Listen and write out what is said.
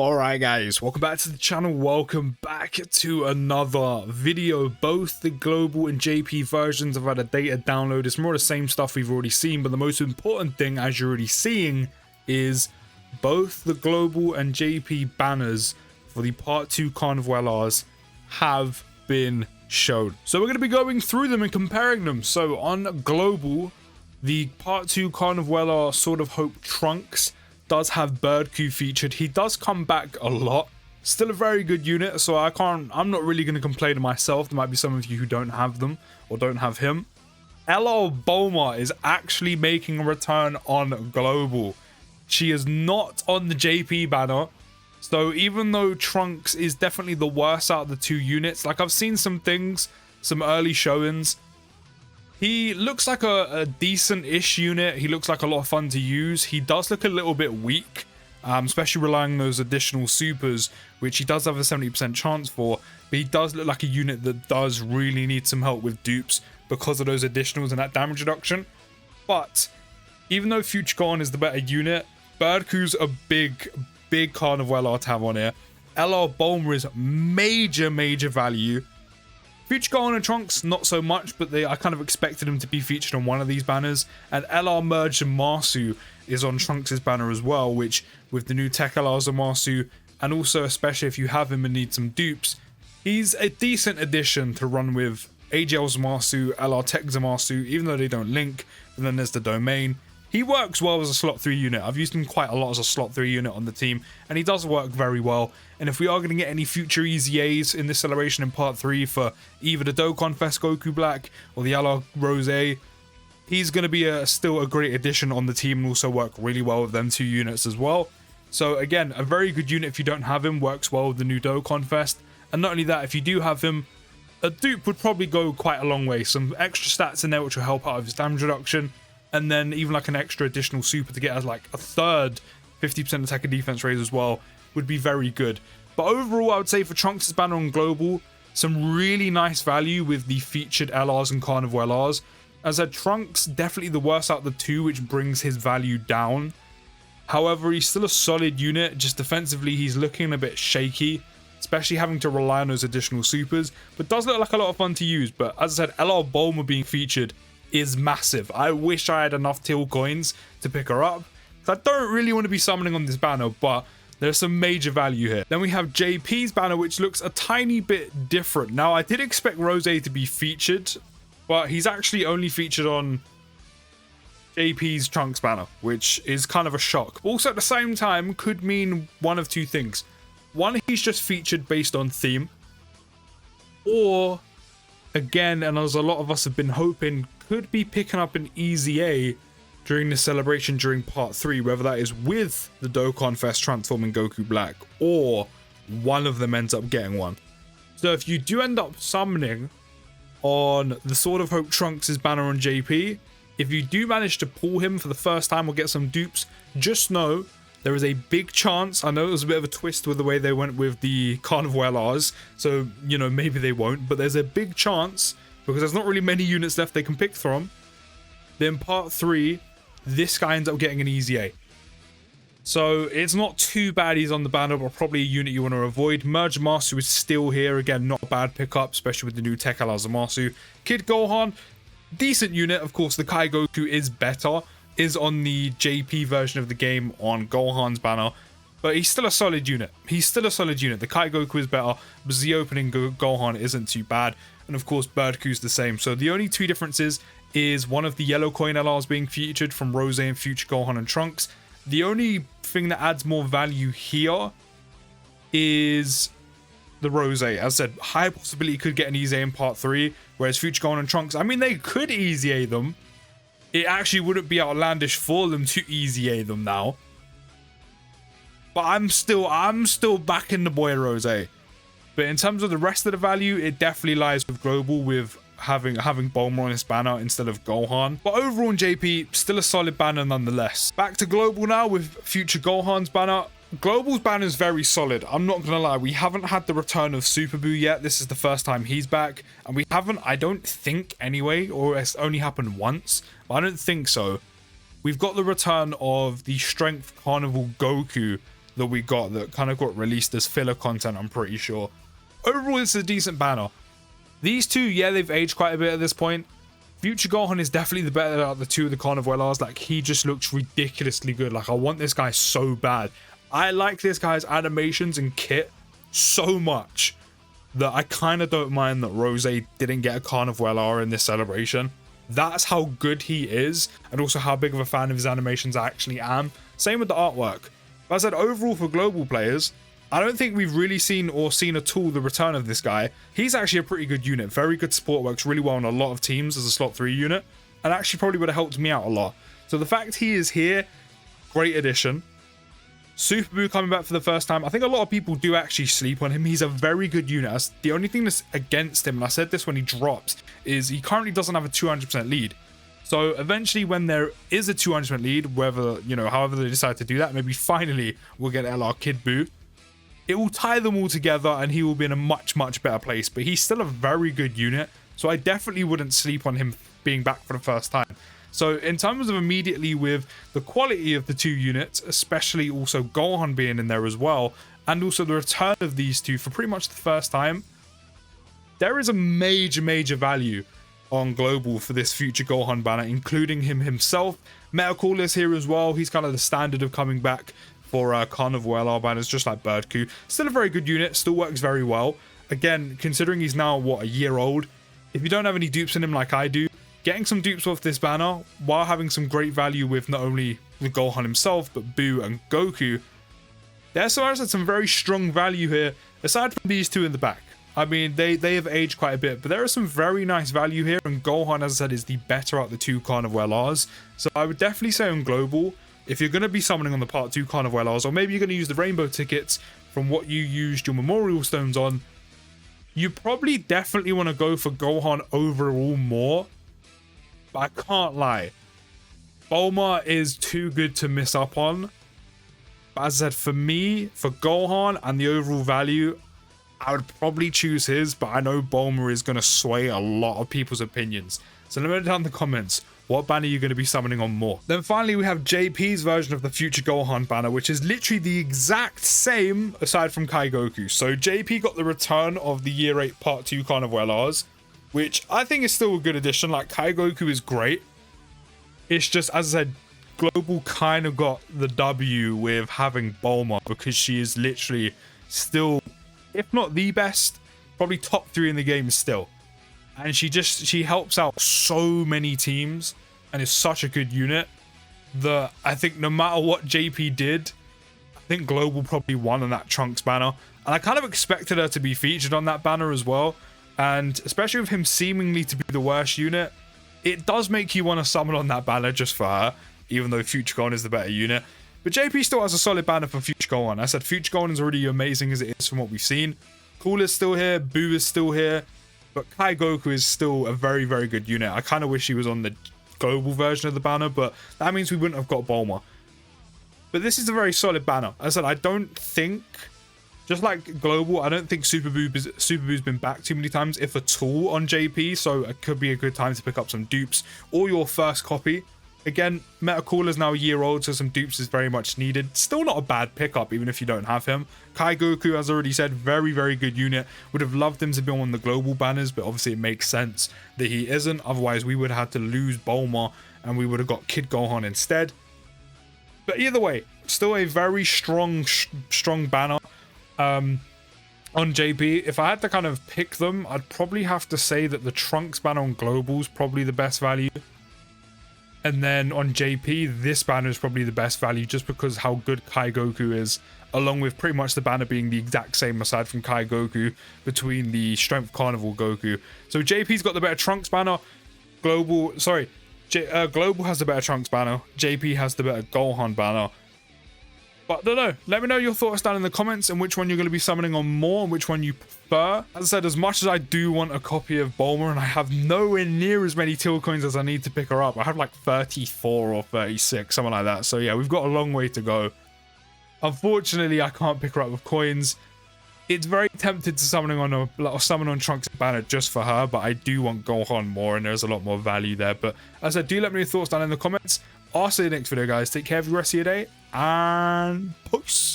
Alright guys, welcome back to the channel, welcome back to another video. Both the global and JP versions have had a data download. It's more the same stuff we've already seen, but the most important thing, as you're already seeing, is both the global and JP banners for the part 2 Carnival LRs have been shown. So we're going to be going through them and comparing them. So on global, the part 2 Carnival LR Sword of Hope Trunks does have Birdcue featured. He does come back a lot. Still a very good unit, so I'm not really going to complain to myself. There might be some of you who don't have them or don't have him. LR Bulma is actually making a return on global. She is not on the JP banner. So even though Trunks is definitely the worst out of the two units, like I've seen some things, some early showings, he looks like a decent-ish unit. He looks like a lot of fun to use. He does look a little bit weak, especially relying on those additional supers, which he does have a 70% chance for. But he does look like a unit that does really need some help with dupes because of those additionals and that damage reduction. But even though Future Gohan is the better unit, Birdcue's a big Carnival LR to have on here. LR Bulma is major value. Future Gohan and Trunks, not so much, but I kind of expected him to be featured on one of these banners. And LR Merge and Marsu is on Trunks' banner as well, which with the new tech LRs of Marsu, and also especially if you have him and need some dupes, he's a decent addition to run with AGL's Marsu, LR Tech's Marsu, even though they don't link. And then there's the domain. He works well as a slot 3 unit. I've used him quite a lot as a slot 3 unit on the team, and he does work very well. And if we are going to get any future Easy A's in this celebration in part 3 for either the Dokkan Fest Goku Black or the LR Rose, he's going to be still a great addition on the team and also work really well with them two units as well. So again, a very good unit if you don't have him, works well with the new Dokkan Fest. And not only that, if you do have him, a dupe would probably go quite a long way. Some extra stats in there which will help out with his damage reduction. And then even like an extra additional super to get as like a third 50% attack and defense raise as well would be very good. But overall, I would say for Trunks' banner on global, some really nice value with the featured LRs and Carnival LRs. As I said, Trunks definitely the worst out of the two, which brings his value down. However, he's still a solid unit. Just defensively, he's looking a bit shaky, especially having to rely on those additional supers. But does look like a lot of fun to use. But as I said, LR Bulma being featured is massive. I wish I had enough Till coins to pick her up, because I don't really want to be summoning on this banner, but there's some major value here. Then we have JP's banner, which looks a tiny bit different. Now, I did expect Rose to be featured, but he's actually only featured on JP's Trunks banner, which is kind of a shock. Also, at the same time, could mean one of two things. One, he's just featured based on theme, or again, and as a lot of us have been hoping, could be picking up an Easy A during the celebration during part 3, whether that is with the Dokkan Fest transforming Goku Black, or one of them ends up getting one. So if you do end up summoning on the Sword of Hope Trunks' banner on JP, if you do manage to pull him for the first time or get some dupes, just know there is a big chance. I know it was a bit of a twist with the way they went with the Carnival LRs, so, you know, maybe they won't, but there's a big chance, because there's not really many units left they can pick from, then part 3, this guy ends up getting an Easy A. So it's not too bad he's on the banner, but probably a unit you want to avoid. Merge Marsu is still here. Again, not a bad pickup, especially with the new Tech LRs of Marsu. Kid Gohan, decent unit. Of course, the Kai Goku is better. Is on the JP version of the game on Gohan's banner, but he's still a solid unit. He's still a solid unit. The Kai Goku is better, but the opening Gohan isn't too bad. And of course, Birdcue's the same. So the only two differences is one of the yellow coin LRs being featured from Rose and Future Gohan and Trunks. The only thing that adds more value here is the Rose. As I said, high possibility could get an Easy A in part 3, whereas Future Gohan and Trunks, I mean, they could Easy A them. It actually wouldn't be outlandish for them to Easy A them now. But I'm still backing the boy Rose. But in terms of the rest of the value, it definitely lies with global, with having Bulma on his banner instead of Gohan. But overall in JP, still a solid banner nonetheless. Back to global now with Future Gohan's banner. Global's banner is very solid. I'm not gonna lie, we haven't had the return of Super Buu yet. This is the first time he's back, and we haven't, I don't think anyway, or it's only happened once, but I don't think so. We've got the return of the Strength Carnival Goku that we got that kind of got released as filler content, I'm pretty sure. Overall, it's a decent banner. These two, yeah, they've aged quite a bit at this point. Future Gohan is definitely the better out of the two of the Carnival LRs. Like, he just looks ridiculously good. Like, I want this guy so bad. I like this guy's animations and kit so much that I kind of don't mind that Rose didn't get a Carnival LR in this celebration. That's how good he is, and also how big of a fan of his animations I actually am. Same with the artwork. But as I said, overall for global players, I don't think we've really seen at all the return of this guy. He's actually a pretty good unit. Very good support, works really well on a lot of teams as a slot 3 unit, and actually probably would have helped me out a lot. So the fact he is here, great addition. Super Buu coming back for the first time. I think a lot of people do actually sleep on him. He's a very good unit. The only thing that's against him, and I said this when he drops, is he currently doesn't have a 200% lead. So eventually when there is a 200% lead, whether, you know, however they decide to do that, maybe finally we'll get LR Kid Buu. It will tie them all together and he will be in a much, much better place. But he's still a very good unit. So I definitely wouldn't sleep on him being back for the first time. So in terms of immediately with the quality of the two units, especially also Gohan being in there as well, and also the return of these two for pretty much the first time, there is a major, major value on global for this future Gohan banner, including him himself. Metacool is here as well. He's kind of the standard of coming back for Carnival LR banners, just like Birdcoo. Still a very good unit, still works very well. Again, considering he's now, what, a year old, if you don't have any dupes in him like I do, getting some dupes off this banner, while having some great value with not only the Gohan himself, but Buu and Goku, there's some very strong value here, aside from these two in the back. I mean, they have aged quite a bit, but there is some very nice value here, and Gohan, as I said, is the better out of the two Carnival LRs. So I would definitely say on global, if you're going to be summoning on the part 2 Carnival LRs, or maybe you're going to use the rainbow tickets from what you used your memorial stones on, you probably definitely want to go for Gohan overall more. But I can't lie, Bulma is too good to miss up on. But as I said, for me, for Gohan and the overall value, I would probably choose his, but I know Bulma is going to sway a lot of people's opinions. So let me know down in the comments, what banner are you going to be summoning on more? Then finally, we have JP's version of the future Gohan banner, which is literally the exact same aside from Kai Goku. So JP got the return of the Year 8 Part 2 Carnival LRs, which I think is still a good addition. Like, Kai Goku is great. It's just, as I said, Global kind of got the W with having Bulma, because she is literally still, if not the best, probably top 3 in the game still. And she helps out so many teams and is such a good unit that I think no matter what JP did, I think Global probably won on that Trunks banner. And I kind of expected her to be featured on that banner as well. And especially with him seemingly to be the worst unit, it does make you want to summon on that banner just for her, even though Future Gohan is the better unit. But JP still has a solid banner for Future Gohan. I said Future Gohan is already amazing as it is from what we've seen. Cool is still here, Buu is still here, but Kai Goku is still a very, very good unit. I kind of wish he was on the global version of the banner, but that means we wouldn't have got Bulma. But this is a very solid banner. As I said, I don't think, just like global, I don't think Super Buu's been back too many times, if at all, on JP, so it could be a good time to pick up some dupes or your first copy. Again, Metacool is now a year old, so some dupes is very much needed. Still not a bad pickup, even if you don't have him. Kai Goku, as I already said, very, very good unit. Would have loved him to be on the global banners, but obviously it makes sense that he isn't. Otherwise, we would have had to lose Bulma, and we would have got Kid Gohan instead. But either way, still a very strong banner on JP. If I had to kind of pick them, I'd probably have to say that the Trunks banner on global is probably the best value. And then on JP, this banner is probably the best value just because how good Kai Goku is, along with pretty much the banner being the exact same aside from Kai Goku between the Strength Carnival Goku. So JP's got the better Trunks banner. Global has the better Trunks banner. JP has the better Gohan banner. But I don't know. Let me know your thoughts down in the comments and which one you're going to be summoning on more and which one you prefer. As I said, as much as I do want a copy of Bulma and I have nowhere near as many Till coins as I need to pick her up. I have like 34 or 36, something like that. So yeah, we've got a long way to go. Unfortunately, I can't pick her up with coins. It's very tempted to summon on Trunks banner just for her, but I do want Gohan more and there's a lot more value there. But as I said, do let me know your thoughts down in the comments. I'll see you next video, guys. Take care of the rest of your day and peace.